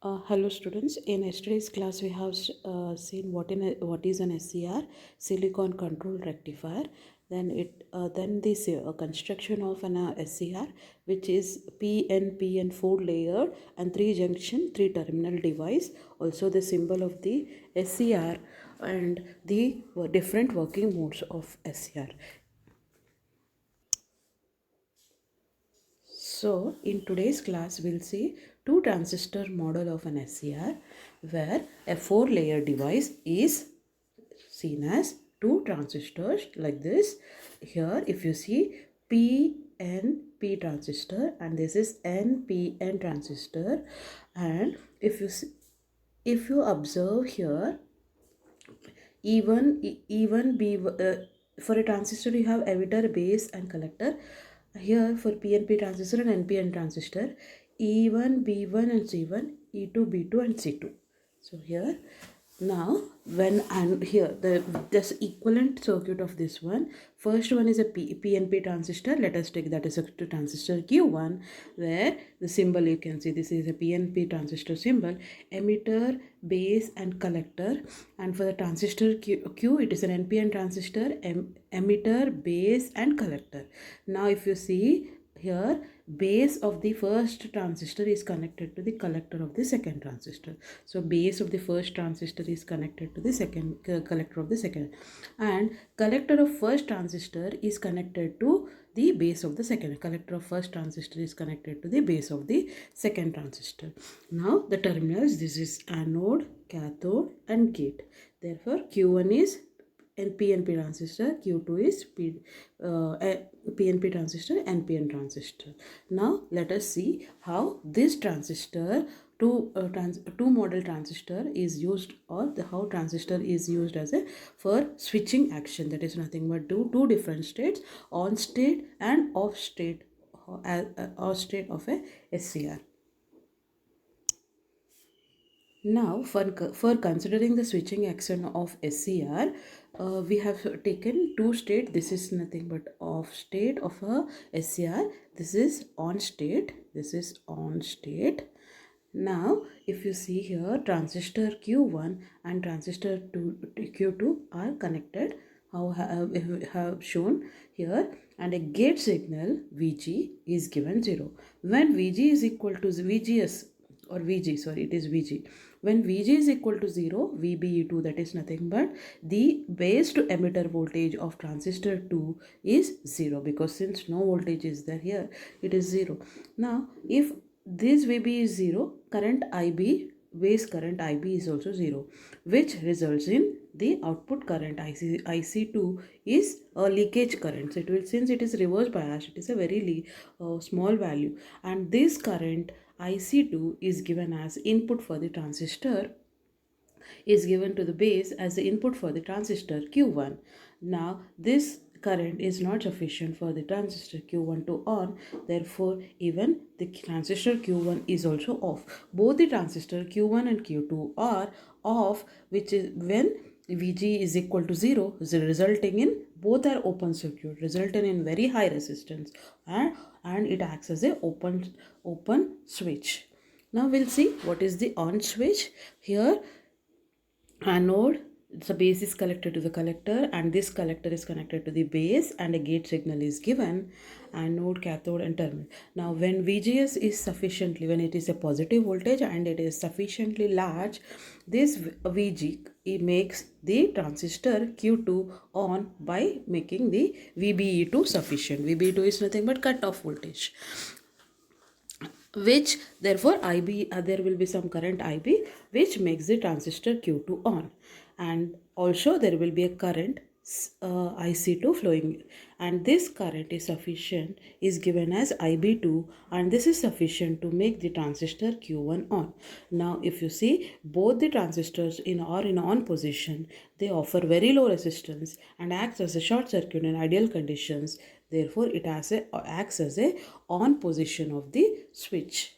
Hello students, in yesterday's class we have seen what is an SCR, silicon control rectifier. Then this construction of an SCR, which is PNP and 4 layered and 3 junction 3 terminal device. Also the symbol of the SCR and the different working modes of SCR. So in today's class we'll see two transistor model of an SCR where a 4-layer device is seen as two transistors like this. Here if you see PNP transistor and this is NPN transistor, and if you observe here, even B for a transistor you have emitter, base and collector. Here for PNP transistor and NPN transistor, E1, B1 and C1, E2, B2 and C2. So here now when and here this equivalent circuit of this one, first one is a PNP transistor. Let us take that as a transistor Q1, where the symbol you can see, this is a PNP transistor symbol, emitter, base and collector. And for the transistor Q it is an NPN transistor, emitter, base and collector. Now if you see here, base of the first transistor is connected to the collector of the second transistor. So base of the first transistor is connected to the second collector of the second, and collector of first transistor is connected to the base of the second. Collector of first transistor is connected to the base of the second transistor. Now the terminals, this is anode, cathode and gate. Therefore Q1 is PNP transistor, Q2 is PNP transistor, NPN transistor. Now let us see how this transistor, two model transistor is used, or how transistor is used as a for switching action. That is nothing but two different states, on state and off state of a SCR. Now, for considering the switching action of SCR, we have taken two state. This is nothing but off state of a SCR. This is on state. This is on state. Now, if you see here, transistor Q1 and transistor Q2 are connected. How have shown here, and a gate signal VG is given 0. When VG is equal to VGS or VG, sorry, it is VG. When VG is equal to 0, VBE2, that is nothing but the base to emitter voltage of transistor 2 is 0, because since no voltage is there here, it is 0. Now, if this VB is 0, current IB, base current IB is also 0, which results in the output current IC2 is a leakage current. So it will, since it is reverse bias, it is a very small value, and this current IC2 is given as input for the transistor, is given to the base as the input for the transistor Q1. Now this current is not sufficient for the transistor Q1 to on, therefore even the transistor Q1 is also off. Both the transistor Q1 and Q2 are off, which is when VG is equal to 0, resulting in both are open circuit, resulting in very high resistance, and it acts as a open switch. Now we'll see what is the on switch. Here anode, the base is connected to the collector, and this collector is connected to the base, and a gate signal is given, anode, cathode and terminal. Now when VGS is sufficiently, when it is a positive voltage and it is sufficiently large, this VG, it makes the transistor Q2 on by making the VBE2 sufficient. VBE2 is nothing but cut-off voltage, which therefore IB, there will be some current IB which makes the transistor Q2 on, and also there will be a current IC2 flowing, and this current is sufficient, is given as IB2, and this is sufficient to make the transistor Q1 on. Now if you see, both the transistors are in on position, they offer very low resistance and acts as a short circuit in ideal conditions. Therefore it acts as a on position of the switch.